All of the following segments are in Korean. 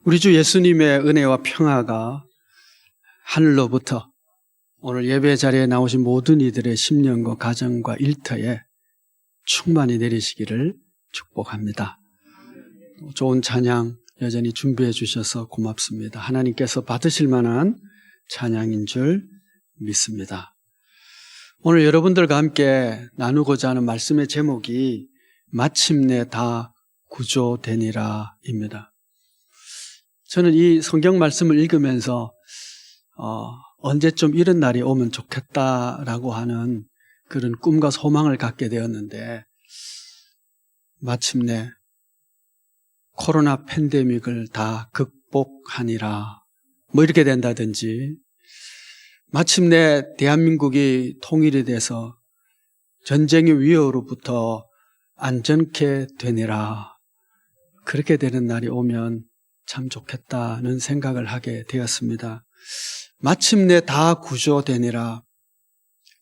우리 주 예수님의 은혜와 평화가 하늘로부터 오늘 예배 자리에 나오신 모든 이들의 심령과 가정과 일터에 충만히 내리시기를 축복합니다. 좋은 찬양 여전히 준비해 주셔서 고맙습니다. 하나님께서 받으실 만한 찬양인 줄 믿습니다. 오늘 여러분들과 함께 나누고자 하는 말씀의 제목이 마침내 다 구조되니라 입니다. 저는 이 성경 말씀을 읽으면서 언제쯤 이런 날이 오면 좋겠다라고 하는 그런 꿈과 소망을 갖게 되었는데, 마침내 코로나 팬데믹을 다 극복하니라 뭐 이렇게 된다든지, 마침내 대한민국이 통일이 돼서 전쟁의 위협으로부터 안전케 되니라, 그렇게 되는 날이 오면 참 좋겠다는 생각을 하게 되었습니다. 마침내 다 구조되니라.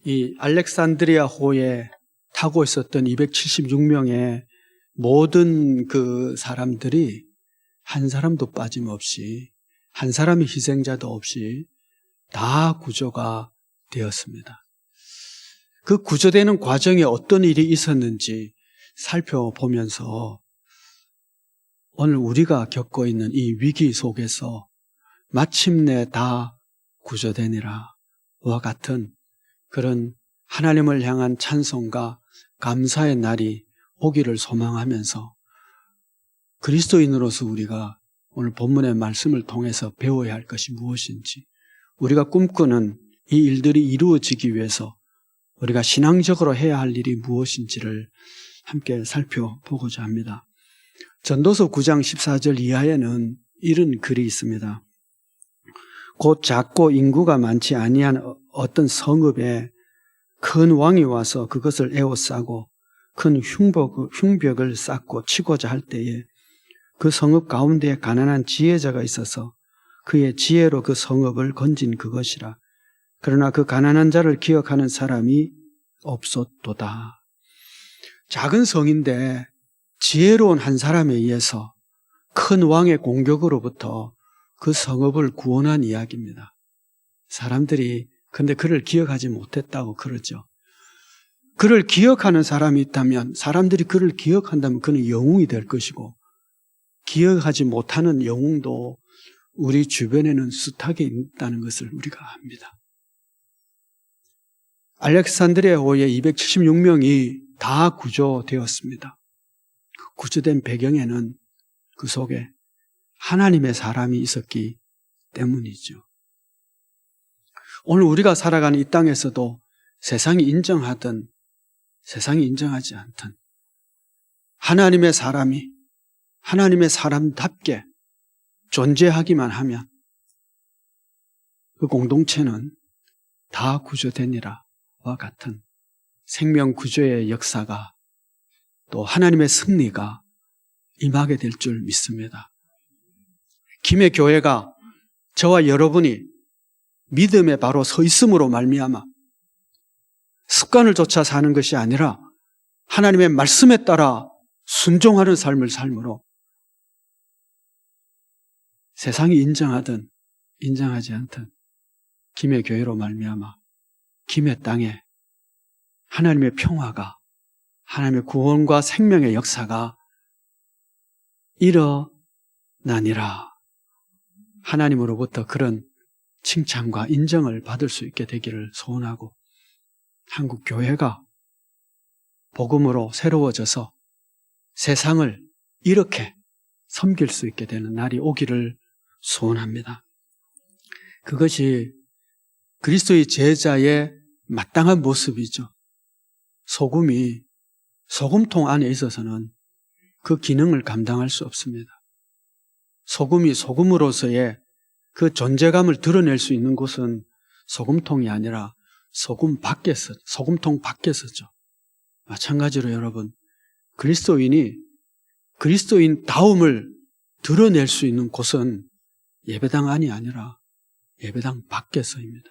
이 알렉산드리아 호에 타고 있었던 276명의 모든 그 사람들이 한 사람도 빠짐없이, 한 사람의 희생자도 없이 다 구조가 되었습니다. 그 구조되는 과정에 어떤 일이 있었는지 살펴보면서 오늘 우리가 겪고 있는 이 위기 속에서 마침내 다 구조되니라 와 같은 그런 하나님을 향한 찬송과 감사의 날이 오기를 소망하면서, 그리스도인으로서 우리가 오늘 본문의 말씀을 통해서 배워야 할 것이 무엇인지, 우리가 꿈꾸는 이 일들이 이루어지기 위해서 우리가 신앙적으로 해야 할 일이 무엇인지를 함께 살펴보고자 합니다. 전도서 9장 14절 이하에는 이런 글이 있습니다. 곧 작고 인구가 많지 아니한 어떤 성읍에 큰 왕이 와서 그것을 에워싸고 큰 흉벽을 쌓고 치고자 할 때에 그 성읍 가운데에 가난한 지혜자가 있어서 그의 지혜로 그 성읍을 건진 그것이라. 그러나 그 가난한 자를 기억하는 사람이 없었도다. 작은 성인데 지혜로운 한 사람에 의해서 큰 왕의 공격으로부터 그 성읍을 구원한 이야기입니다. 사람들이 근데 그를 기억하지 못했다고 그러죠. 그를 기억하는 사람이 있다면, 사람들이 그를 기억한다면 그는 영웅이 될 것이고, 기억하지 못하는 영웅도 우리 주변에는 숱하게 있다는 것을 우리가 압니다. 알렉산드리아 호에 276명이 다 구조되었습니다. 구조된 배경에는 그 속에 하나님의 사람이 있었기 때문이죠. 오늘 우리가 살아가는 이 땅에서도 세상이 인정하든 세상이 인정하지 않든 하나님의 사람이 하나님의 사람답게 존재하기만 하면 그 공동체는 다 구조되니라와 같은 생명 구조의 역사가, 또 하나님의 승리가 임하게 될 줄 믿습니다. 김해 교회가, 저와 여러분이 믿음에 바로 서 있음으로 말미암아 습관을 쫓아 사는 것이 아니라 하나님의 말씀에 따라 순종하는 삶을 삶으로 세상이 인정하든 인정하지 않든 김해 교회로 말미암아 김해 땅에 하나님의 평화가, 하나님의 구원과 생명의 역사가 일어나니라. 하나님으로부터 그런 칭찬과 인정을 받을 수 있게 되기를 소원하고, 한국 교회가 복음으로 새로워져서 세상을 이렇게 섬길 수 있게 되는 날이 오기를 소원합니다. 그것이 그리스도의 제자의 마땅한 모습이죠. 소금이 소금통 안에 있어서는 그 기능을 감당할 수 없습니다. 소금이 소금으로서의 그 존재감을 드러낼 수 있는 곳은 소금통이 아니라 소금통 밖에서죠. 마찬가지로 여러분, 그리스도인이 그리스도인다움을 드러낼 수 있는 곳은 예배당 안이 아니라 예배당 밖에서입니다.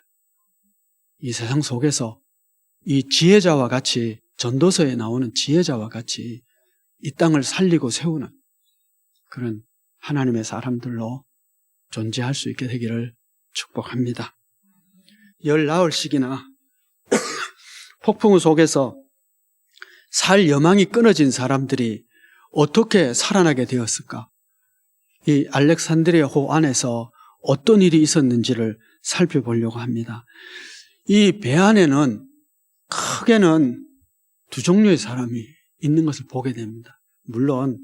이 세상 속에서 이 지혜자와 같이, 전도서에 나오는 지혜자와 같이 이 땅을 살리고 세우는 그런 하나님의 사람들로 존재할 수 있게 되기를 축복합니다. 열 나흘씩이나 폭풍우 속에서 살 여망이 끊어진 사람들이 어떻게 살아나게 되었을까? 이 알렉산드리아호 안에서 어떤 일이 있었는지를 살펴보려고 합니다. 이 배 안에는 크게는 두 종류의 사람이 있는 것을 보게 됩니다. 물론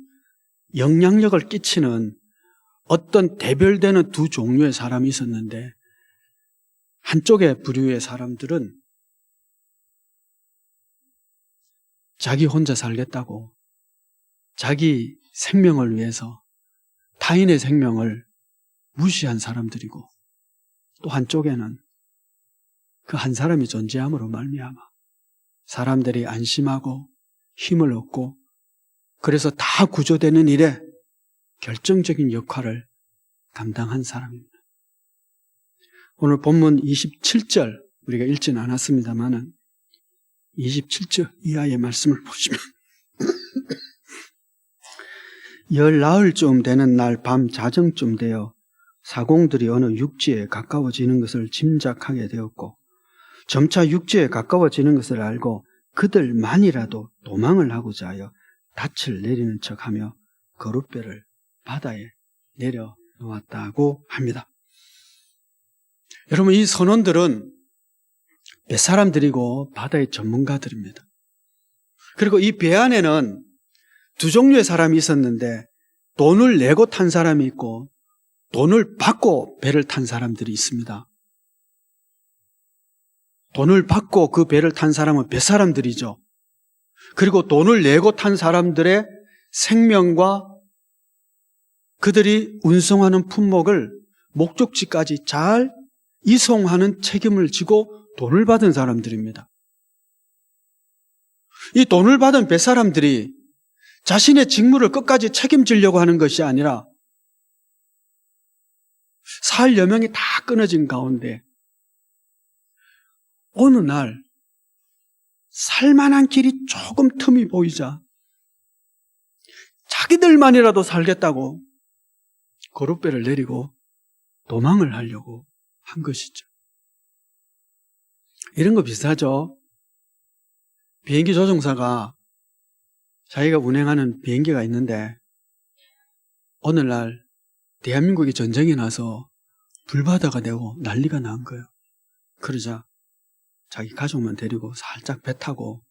영향력을 끼치는 어떤 대별되는 두 종류의 사람이 있었는데, 한쪽의 부류의 사람들은 자기 혼자 살겠다고 자기 생명을 위해서 타인의 생명을 무시한 사람들이고, 또 한쪽에는 그 한 사람이 존재함으로 말미암아 사람들이 안심하고 힘을 얻고, 그래서 다 구조되는 일에 결정적인 역할을 감당한 사람입니다. 오늘 본문 27절 우리가 읽지는 않았습니다만은 27절 이하의 말씀을 보시면 열 나흘쯤 되는 날 밤 자정쯤 되어 사공들이 어느 육지에 가까워지는 것을 짐작하게 되었고, 점차 육지에 가까워지는 것을 알고 그들만이라도 도망을 하고자 하여 닻을 내리는 척하며 거룻배를 바다에 내려놓았다고 합니다. 여러분, 이 선원들은 뱃사람들이고 바다의 전문가들입니다. 그리고 이 배 안에는 두 종류의 사람이 있었는데, 돈을 내고 탄 사람이 있고 돈을 받고 배를 탄 사람들이 있습니다. 돈을 받고 그 배를 탄 사람은 뱃사람들이죠. 그리고 돈을 내고 탄 사람들의 생명과 그들이 운송하는 품목을 목적지까지 잘 이송하는 책임을 지고 돈을 받은 사람들입니다. 이 돈을 받은 뱃사람들이 자신의 직무를 끝까지 책임지려고 하는 것이 아니라 살 여명이 다 끊어진 가운데 어느 날 살만한 길이 조금 틈이 보이자 자기들만이라도 살겠다고 거룻배를 내리고 도망을 하려고 한 것이죠. 이런 거 비슷하죠. 비행기 조종사가 자기가 운행하는 비행기가 있는데 어느 날 대한민국이 전쟁이 나서 불바다가 되고 난리가 난 거예요. 그러자 자기 가족만 데리고 살짝 배 타고,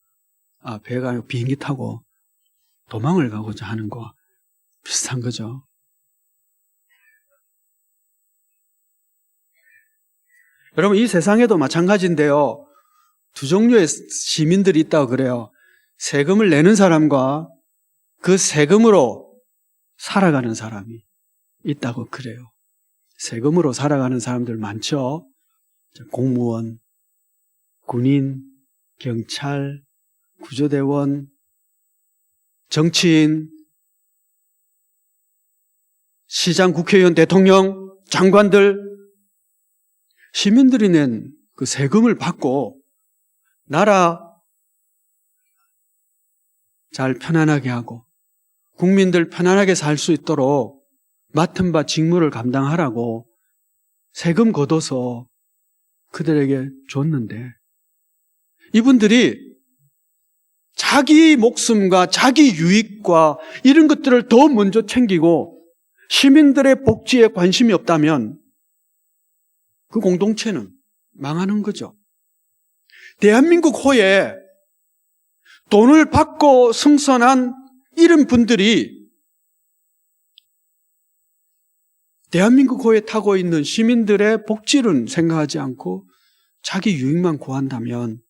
배가 아니고 비행기 타고 도망을 가고자 하는 거와 비슷한 거죠. 여러분, 이 세상에도 마찬가지인데요. 두 종류의 시민들이 있다고 그래요. 세금을 내는 사람과 그 세금으로 살아가는 사람이 있다고 그래요. 세금으로 살아가는 사람들 많죠. 공무원, 군인, 경찰, 구조대원, 정치인, 시장, 국회의원, 대통령, 장관들, 시민들이 낸 그 세금을 받고 나라 잘 편안하게 하고 국민들 편안하게 살 수 있도록 맡은 바 직무를 감당하라고 세금 걷어서 그들에게 줬는데, 이분들이 자기 목숨과 자기 유익과 이런 것들을 더 먼저 챙기고 시민들의 복지에 관심이 없다면 그 공동체는 망하는 거죠. 대한민국 호에 돈을 받고 승선한 이런 분들이 대한민국 호에 타고 있는 시민들의 복지는 생각하지 않고 자기 유익만 구한다면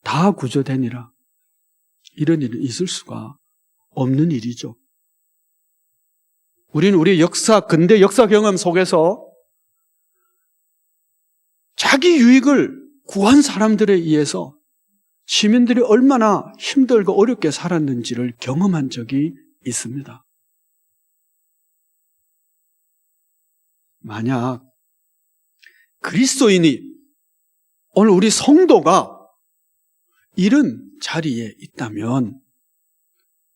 다 구조되니라. 이런 일은 있을 수가 없는 일이죠. 우리는 우리 근대 역사 경험 속에서 자기 유익을 구한 사람들에 의해서 시민들이 얼마나 힘들고 어렵게 살았는지를 경험한 적이 있습니다. 만약 그리스도인이, 오늘 우리 성도가 이런 자리에 있다면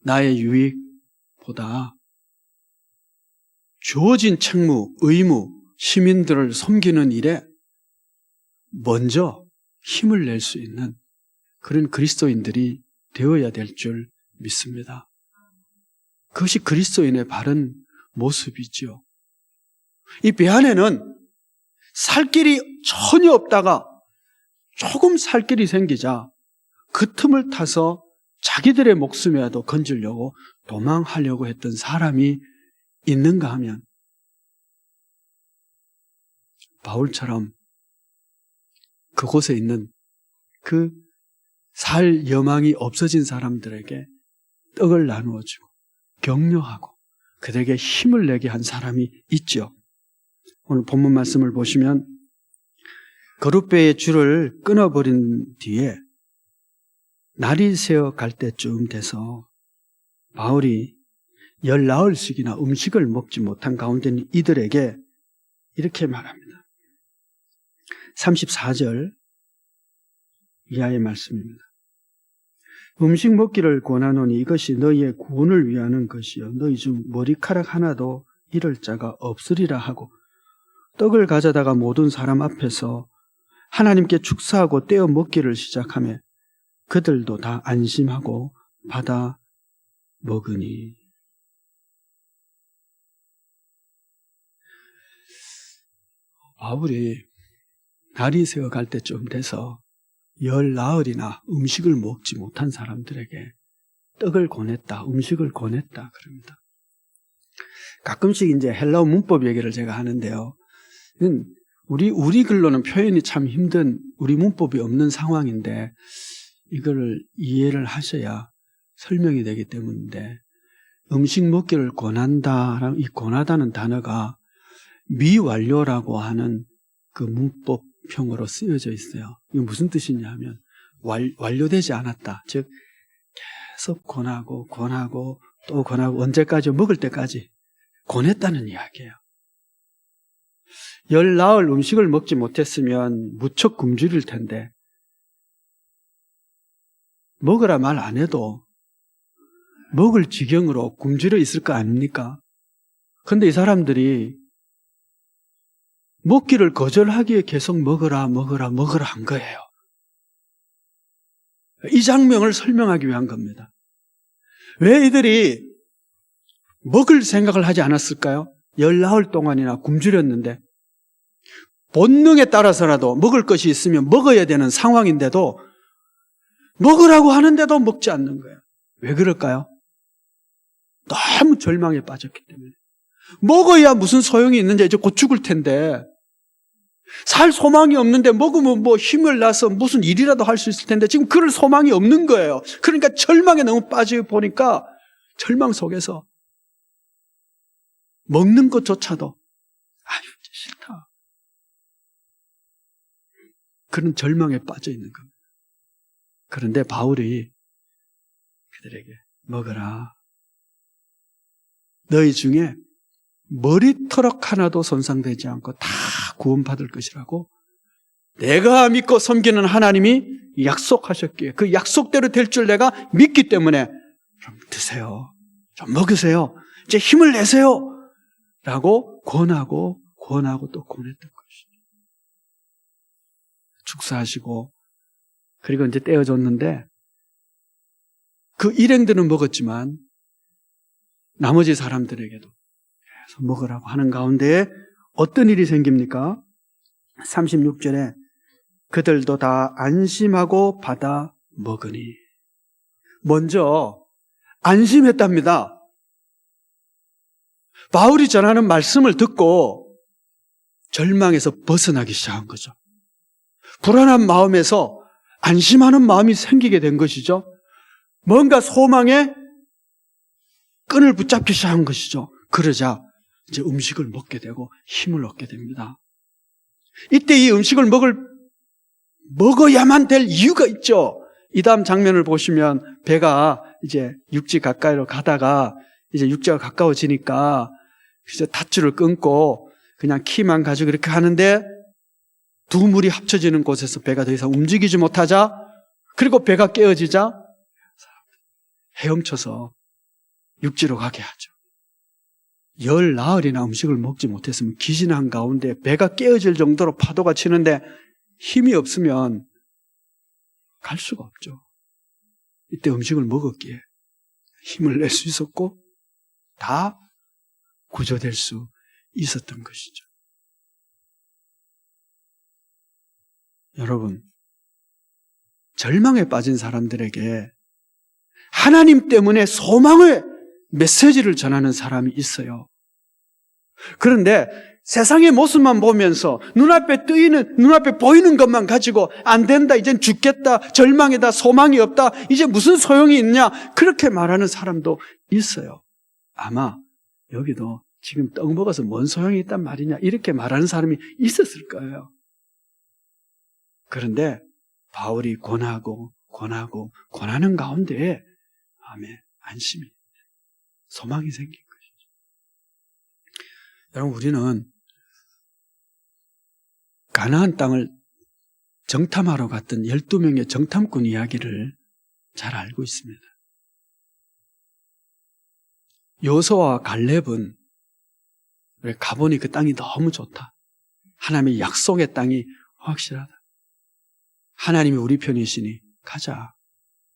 나의 유익보다 주어진 책무, 의무, 시민들을 섬기는 일에 먼저 힘을 낼 수 있는 그런 그리스도인들이 되어야 될 줄 믿습니다. 그것이 그리스도인의 바른 모습이죠. 이 배 안에는 살 길이 전혀 없다가 조금 살 길이 생기자 그 틈을 타서 자기들의 목숨이라도 건지려고 도망하려고 했던 사람이 있는가 하면 바울처럼 그곳에 있는 그 살 여망이 없어진 사람들에게 떡을 나누어 주고 격려하고 그들에게 힘을 내게 한 사람이 있죠. 오늘 본문 말씀을 보시면 거룻배의 줄을 끊어버린 뒤에 날이 새어 갈 때쯤 돼서 바울이 19식이나 음식을 먹지 못한 가운데 있는 이들에게 이렇게 말합니다. 34절 이하의 말씀입니다. 음식 먹기를 권하노니 이것이 너희의 구원을 위하는 것이요 너희 중 머리카락 하나도 잃을 자가 없으리라 하고 떡을 가져다가 모든 사람 앞에서 하나님께 축사하고 떼어 먹기를 시작하며 그들도 다 안심하고 받아 먹으니. 바울이 날이 새어 갈 때쯤 돼서 19일이나 음식을 먹지 못한 사람들에게 떡을 권했다, 음식을 권했다 그럽니다. 가끔씩 이제 헬라어 문법 얘기를 제가 하는데요. 우리 글로는 표현이 참 힘든 우리 문법이 없는 상황인데 이거를 이해를 하셔야 설명이 되기 때문인데 음식 먹기를 권한다라는 이 권하다는 단어가 미완료라고 하는 그 문법형으로 쓰여져 있어요. 이게 무슨 뜻이냐 하면 완료되지 않았다. 즉 계속 권하고 또 권하고 언제까지 먹을 때까지 권했다는 이야기예요. 19 음식을 먹지 못했으면 무척 굶주릴 텐데 먹으라 말 안 해도 먹을 지경으로 굶주려 있을 거 아닙니까? 그런데 이 사람들이 먹기를 거절하기에 계속 먹으라 한 거예요. 이 장면을 설명하기 위한 겁니다. 왜 이들이 먹을 생각을 하지 않았을까요? 19 동안이나 굶주렸는데 본능에 따라서라도 먹을 것이 있으면 먹어야 되는 상황인데도 먹으라고 하는데도 먹지 않는 거예요. 왜 그럴까요? 너무 절망에 빠졌기 때문에. 먹어야 무슨 소용이 있는지 이제 곧 죽을 텐데 살 소망이 없는데 먹으면 뭐 힘을 나서 무슨 일이라도 할 수 있을 텐데 지금 그럴 소망이 없는 거예요. 그러니까 절망에 너무 빠져 보니까 절망 속에서 먹는 것조차도 싫다. 그런 절망에 빠져 있는 겁니다. 그런데 바울이 그들에게 먹어라. 너희 중에 머리털럭 하나도 손상되지 않고 다 구원받을 것이라고 내가 믿고 섬기는 하나님이 약속하셨기에 그 약속대로 될 줄 내가 믿기 때문에 좀 드세요. 좀 먹으세요. 이제 힘을 내세요. 라고 권하고 또 권했던 것이죠. 축사하시고 그리고 이제 떼어줬는데 그 일행들은 먹었지만 나머지 사람들에게도 계속 먹으라고 하는 가운데 어떤 일이 생깁니까? 36절에 그들도 다 안심하고 받아 먹으니. 먼저 안심했답니다. 바울이 전하는 말씀을 듣고 절망에서 벗어나기 시작한 거죠. 불안한 마음에서 안심하는 마음이 생기게 된 것이죠. 뭔가 소망의 끈을 붙잡기 시작한 것이죠. 그러자 이제 음식을 먹게 되고 힘을 얻게 됩니다. 이때 이 음식을 먹어야만 될 이유가 있죠. 이 다음 장면을 보시면 배가 이제 육지 가까이로 가다가 이제 육지가 가까워지니까 이제 닷줄을 끊고 그냥 키만 가지고 이렇게 하는데 두 물이 합쳐지는 곳에서 배가 더 이상 움직이지 못하자 그리고 배가 깨어지자 헤엄쳐서 육지로 가게 하죠. 열 나흘이나 음식을 먹지 못했으면 기진한 가운데 배가 깨어질 정도로 파도가 치는데 힘이 없으면 갈 수가 없죠. 이때 음식을 먹었기에 힘을 낼 수 있었고 다 구조될 수 있었던 것이죠. 여러분, 절망에 빠진 사람들에게 하나님 때문에 소망의 메시지를 전하는 사람이 있어요. 그런데 세상의 모습만 보면서 눈앞에 보이는 것만 가지고 안 된다, 이젠 죽겠다, 절망이다, 소망이 없다, 이제 무슨 소용이 있냐, 그렇게 말하는 사람도 있어요. 아마 여기도 지금 떡 먹어서 뭔 소용이 있단 말이냐, 이렇게 말하는 사람이 있었을 거예요. 그런데 바울이 권하는 가운데에 마음에 안심이, 소망이 생긴 것이죠. 여러분, 우리는 가나안 땅을 정탐하러 갔던 12명의 정탐꾼 이야기를 잘 알고 있습니다. 여호수아와 갈렙은 가보니 그 땅이 너무 좋다. 하나님의 약속의 땅이 확실하다. 하나님이 우리 편이시니 가자.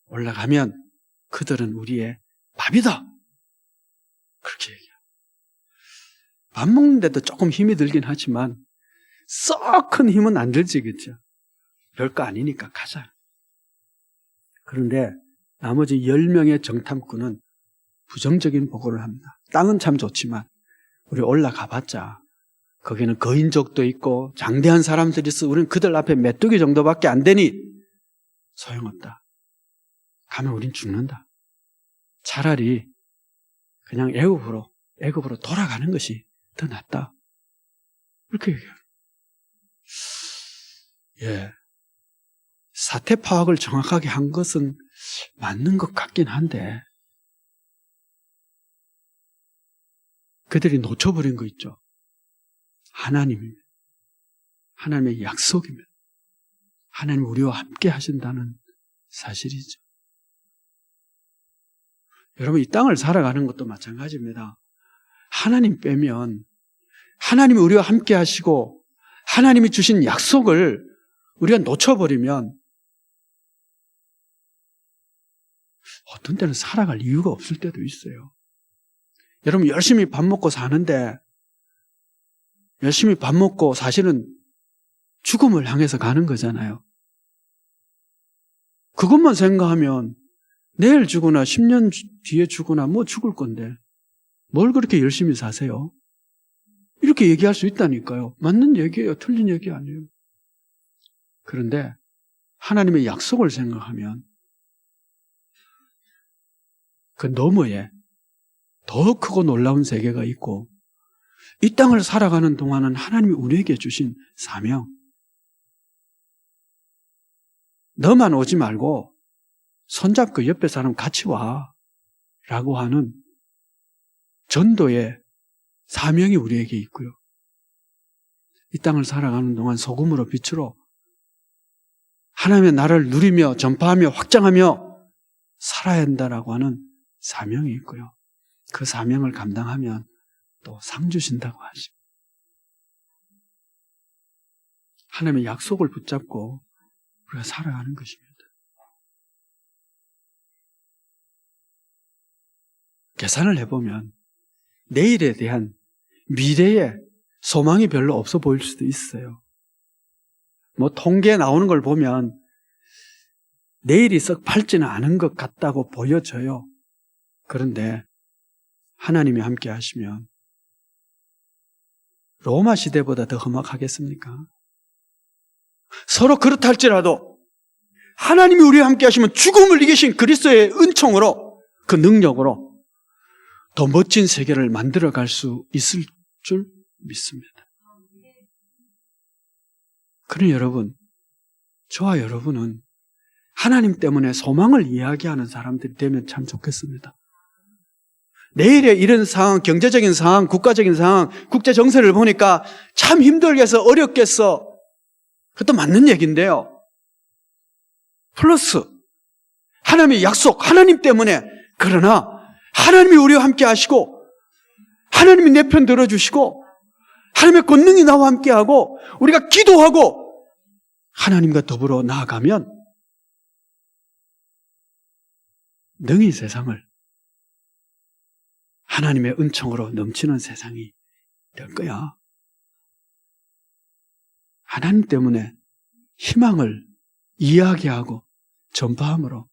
올라가면 그들은 우리의 밥이다. 그렇게 얘기해요. 밥 먹는데도 조금 힘이 들긴 하지만 썩 큰 힘은 안 들지, 그렇죠? 별거 아니니까 가자. 그런데 나머지 10명의 정탐꾼은 부정적인 보고를 합니다. 땅은 참 좋지만 우리 올라가 봤자 거기는 거인족도 있고 장대한 사람들이 있어. 우리는 그들 앞에 메뚜기 정도밖에 안 되니 소용없다. 가면 우린 죽는다. 차라리 그냥 애굽으로 돌아가는 것이 더 낫다. 이렇게 얘기해요. 예. 사태 파악을 정확하게 한 것은 맞는 것 같긴 한데 그들이 놓쳐버린 거 있죠. 하나님이면, 하나님의 약속이면, 하나님 우리와 함께 하신다는 사실이죠. 여러분, 이 땅을 살아가는 것도 마찬가지입니다. 하나님 빼면, 하나님이 우리와 함께 하시고 하나님이 주신 약속을 우리가 놓쳐버리면 어떤 때는 살아갈 이유가 없을 때도 있어요. 여러분, 열심히 밥 먹고 사는데 열심히 밥 먹고 사실은 죽음을 향해서 가는 거잖아요. 그것만 생각하면 내일 죽거나 10년 뒤에 죽거나 뭐 죽을 건데 뭘 그렇게 열심히 사세요? 이렇게 얘기할 수 있다니까요. 맞는 얘기예요. 틀린 얘기 아니에요. 그런데 하나님의 약속을 생각하면 그 너머에 더 크고 놀라운 세계가 있고 이 땅을 살아가는 동안은 하나님이 우리에게 주신 사명, 너만 오지 말고 손잡고 옆에 사람 같이 와 라고 하는 전도의 사명이 우리에게 있고요. 이 땅을 살아가는 동안 소금으로 빛으로 하나님의 나라를 누리며 전파하며 확장하며 살아야 한다라고 하는 사명이 있고요. 그 사명을 감당하면 또 상 주신다고 하죠. 하나님의 약속을 붙잡고 우리가 살아가는 것입니다. 계산을 해보면 내일에 대한 미래에 소망이 별로 없어 보일 수도 있어요. 뭐 통계에 나오는 걸 보면 내일이 썩 밝지는 않은 것 같다고 보여져요. 그런데 하나님이 함께 하시면 로마 시대보다 더 험악하겠습니까? 서로 그렇다 할지라도 하나님이 우리와 함께 하시면 죽음을 이기신 그리스도의 은총으로, 그 능력으로 더 멋진 세계를 만들어갈 수 있을 줄 믿습니다. 그러니 여러분, 저와 여러분은 하나님 때문에 소망을 이야기하는 사람들이 되면 참 좋겠습니다. 내일의 이런 상황, 경제적인 상황, 국가적인 상황, 국제 정세를 보니까 참 힘들겠어, 어렵겠어. 그것도 맞는 얘기인데요. 플러스 하나님의 약속, 하나님 때문에, 그러나 하나님이 우리와 함께 하시고 하나님이 내 편 들어주시고 하나님의 권능이 나와 함께하고 우리가 기도하고 하나님과 더불어 나아가면 능히 세상을 하나님의 은총으로 넘치는 세상이 될 거야. 하나님 때문에 희망을 이야기하고 전파함으로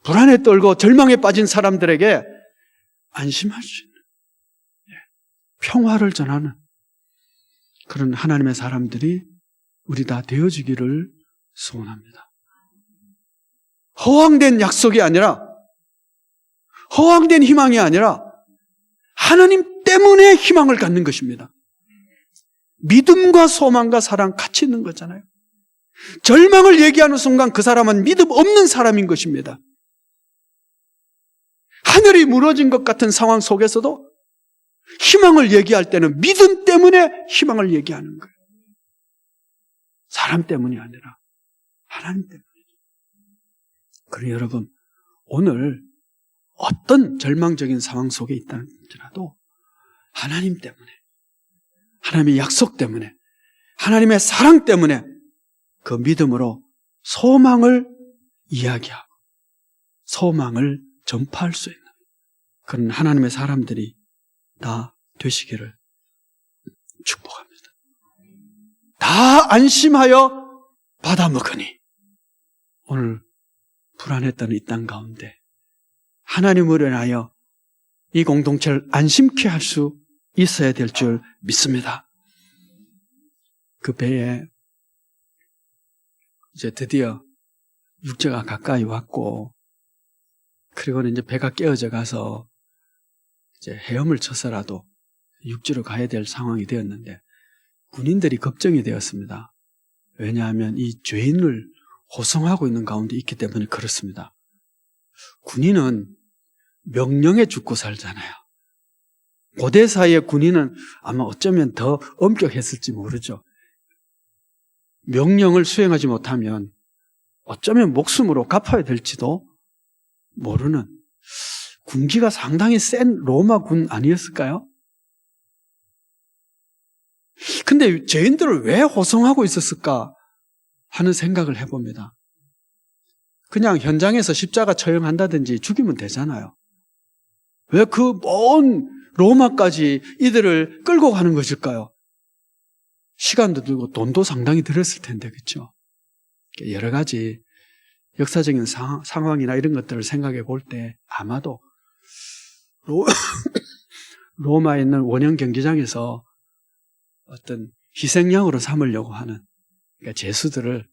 불안에 떨고 절망에 빠진 사람들에게 안심할 수 있는 평화를 전하는 그런 하나님의 사람들이 우리 다 되어지기를 소원합니다. 허황된 약속이 아니라 허황된 희망이 아니라 하나님 때문에 희망을 갖는 것입니다. 믿음과 소망과 사랑 같이 있는 거잖아요. 절망을 얘기하는 순간 그 사람은 믿음 없는 사람인 것입니다. 하늘이 무너진 것 같은 상황 속에서도 희망을 얘기할 때는 믿음 때문에 희망을 얘기하는 거예요. 사람 때문이 아니라 하나님 때문에. 그러니 여러분, 오늘 어떤 절망적인 상황 속에 있다는지라도 하나님 때문에, 하나님의 약속 때문에, 하나님의 사랑 때문에 그 믿음으로 소망을 이야기하고 소망을 전파할 수 있는 그런 하나님의 사람들이 다 되시기를 축복합니다. 다 안심하여 받아먹으니 오늘 불안했던 이 땅 가운데 하나님을 인하여 이 공동체를 안심케 할 수 있어야 될 줄 믿습니다. 그 배에 이제 드디어 육지가 가까이 왔고, 그리고는 이제 배가 깨어져 가서 이제 헤엄을 쳐서라도 육지로 가야 될 상황이 되었는데 군인들이 걱정이 되었습니다. 왜냐하면 이 죄인을 호송하고 있는 가운데 있기 때문에 그렇습니다. 군인은 명령에 죽고 살잖아요. 고대 사이의 군인은 아마 어쩌면 더 엄격했을지 모르죠. 명령을 수행하지 못하면 어쩌면 목숨으로 갚아야 될지도 모르는 군기가 상당히 센 로마 군 아니었을까요? 근데 죄인들을 왜 호송하고 있었을까 하는 생각을 해봅니다. 그냥 현장에서 십자가 처형한다든지 죽이면 되잖아요. 왜 그 먼 로마까지 이들을 끌고 가는 것일까요? 시간도 들고 돈도 상당히 들었을 텐데, 그렇죠? 여러 가지 역사적인 상황이나 이런 것들을 생각해 볼 때 아마도 로마에 있는 원형 경기장에서 어떤 희생양으로 삼으려고 하는, 그러니까 제수들을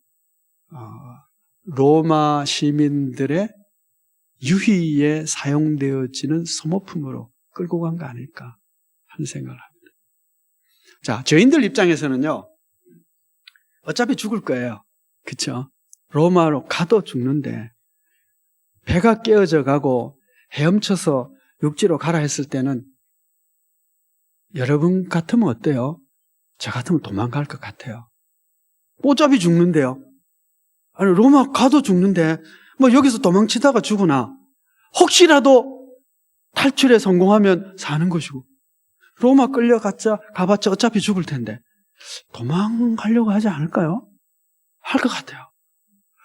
로마 시민들의 유희에 사용되어지는 소모품으로 끌고 간 거 아닐까 하는 생각을 합니다. 자, 죄인들 입장에서는요, 어차피 죽을 거예요. 그렇죠? 로마로 가도 죽는데 배가 깨어져 가고 헤엄쳐서 육지로 가라 했을 때는 여러분 같으면 어때요? 저 같으면 도망갈 것 같아요. 어차피 죽는데요. 아니, 로마 가도 죽는데 뭐 여기서 도망치다가 죽으나 혹시라도 탈출에 성공하면 사는 것이고, 로마 가봤자 어차피 죽을 텐데 도망가려고 하지 않을까요? 할 것 같아요.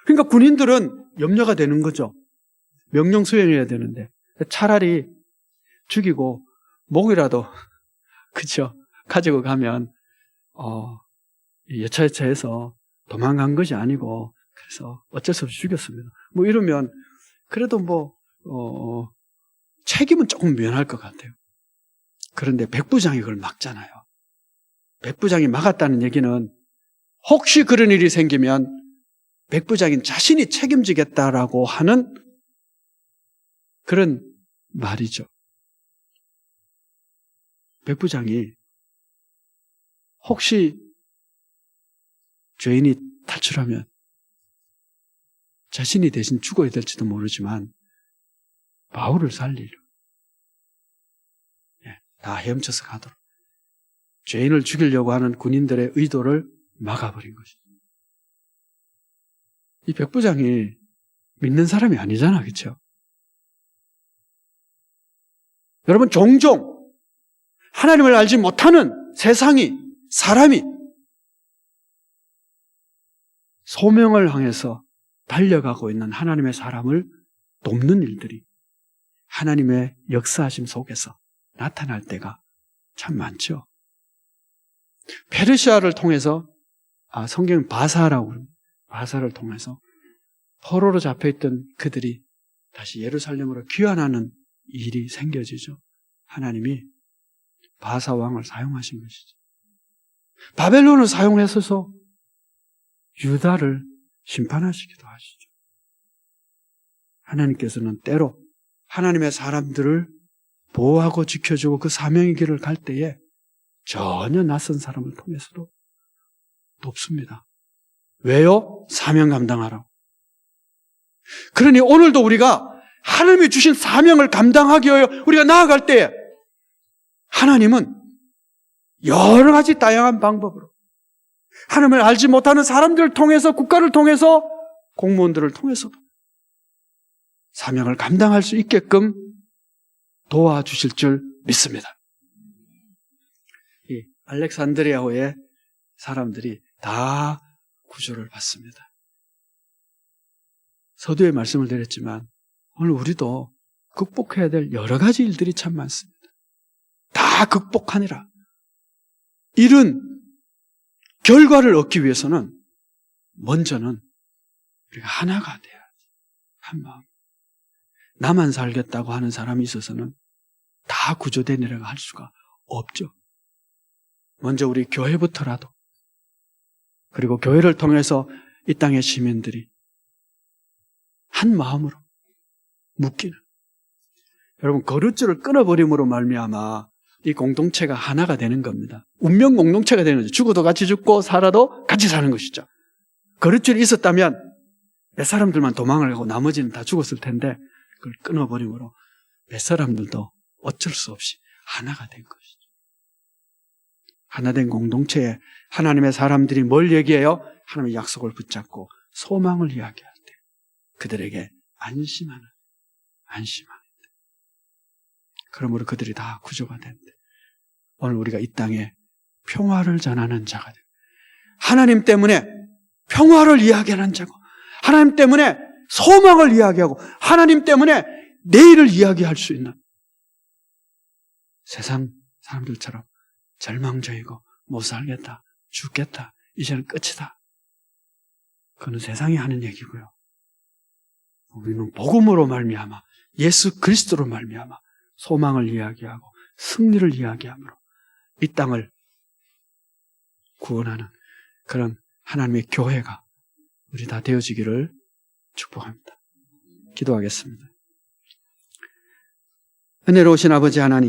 그러니까 군인들은 염려가 되는 거죠. 명령 수행해야 되는데 차라리 죽이고 목이라도 그쵸? 가지고 가면 여차여차해서 도망간 것이 아니고 그래서 어쩔 수 없이 죽였습니다. 뭐 이러면 그래도 책임은 조금 면할 것 같아요. 그런데 백부장이 그걸 막잖아요. 백부장이 막았다는 얘기는 혹시 그런 일이 생기면 백부장인 자신이 책임지겠다라고 하는 그런 말이죠. 백부장이 혹시 죄인이 탈출하면 자신이 대신 죽어야 될지도 모르지만 바울을 살리려 다 헤엄쳐서 가도록 죄인을 죽이려고 하는 군인들의 의도를 막아버린 것이죠. 이 백부장이 믿는 사람이 아니잖아, 그렇죠? 여러분, 종종 하나님을 알지 못하는 세상이, 사람이 소명을 향해서 달려가고 있는 하나님의 사람을 돕는 일들이 하나님의 역사하심 속에서 나타날 때가 참 많죠. 페르시아를 통해서, 성경은 바사라고 합니다. 바사를 통해서 포로로 잡혀있던 그들이 다시 예루살렘으로 귀환하는 일이 생겨지죠. 하나님이 바사 왕을 사용하신 것이죠. 바벨론을 사용해서 유다를 심판하시기도 하시죠. 하나님께서는 때로 하나님의 사람들을 보호하고 지켜주고 그 사명의 길을 갈 때에 전혀 낯선 사람을 통해서도 돕습니다. 왜요? 사명 감당하라고. 그러니 오늘도 우리가 하나님이 주신 사명을 감당하기 위하여 우리가 나아갈 때에 하나님은 여러 가지 다양한 방법으로 하나님을 알지 못하는 사람들을 통해서, 국가를 통해서, 공무원들을 통해서도 사명을 감당할 수 있게끔 도와주실 줄 믿습니다. 이 알렉산드리아호의 사람들이 다 구조를 받습니다. 서두에 말씀을 드렸지만 오늘 우리도 극복해야 될 여러 가지 일들이 참 많습니다. 다 극복하니라. 이런 결과를 얻기 위해서는 먼저는 우리가 하나가 돼야지. 한 마음. 나만 살겠다고 하는 사람이 있어서는 다 구조되느라고 할 수가 없죠. 먼저 우리 교회부터라도, 그리고 교회를 통해서 이 땅의 시민들이 한 마음으로 묶이는, 여러분 거룻줄을 끊어버림으로 말미암아 이 공동체가 하나가 되는 겁니다. 운명 공동체가 되는 거죠. 죽어도 같이 죽고 살아도 같이 사는 것이죠. 거룻줄이 있었다면 몇 사람들만 도망을 가고 나머지는 다 죽었을 텐데 그걸 끊어버림으로 몇 사람들도 어쩔 수 없이 하나가 된 것이죠. 하나된 공동체에 하나님의 사람들이 뭘 얘기해요? 하나님의 약속을 붙잡고 소망을 이야기할 때 그들에게 안심하는. 그러므로 그들이 다 구조가 된대. 오늘 우리가 이 땅에 평화를 전하는 자가 돼. 하나님 때문에 평화를 이야기하는 자고, 하나님 때문에 소망을 이야기하고, 하나님 때문에 내일을 이야기할 수 있는, 세상 사람들처럼 절망적이고 못 살겠다, 죽겠다, 이제는 끝이다. 그건 세상이 하는 얘기고요. 우리는 복음으로 말미암아, 예수 그리스도로 말미암아 소망을 이야기하고 승리를 이야기함으로 이 땅을 구원하는 그런 하나님의 교회가 우리 다 되어지기를 축복합니다. 기도하겠습니다. 은혜로우신 아버지 하나님,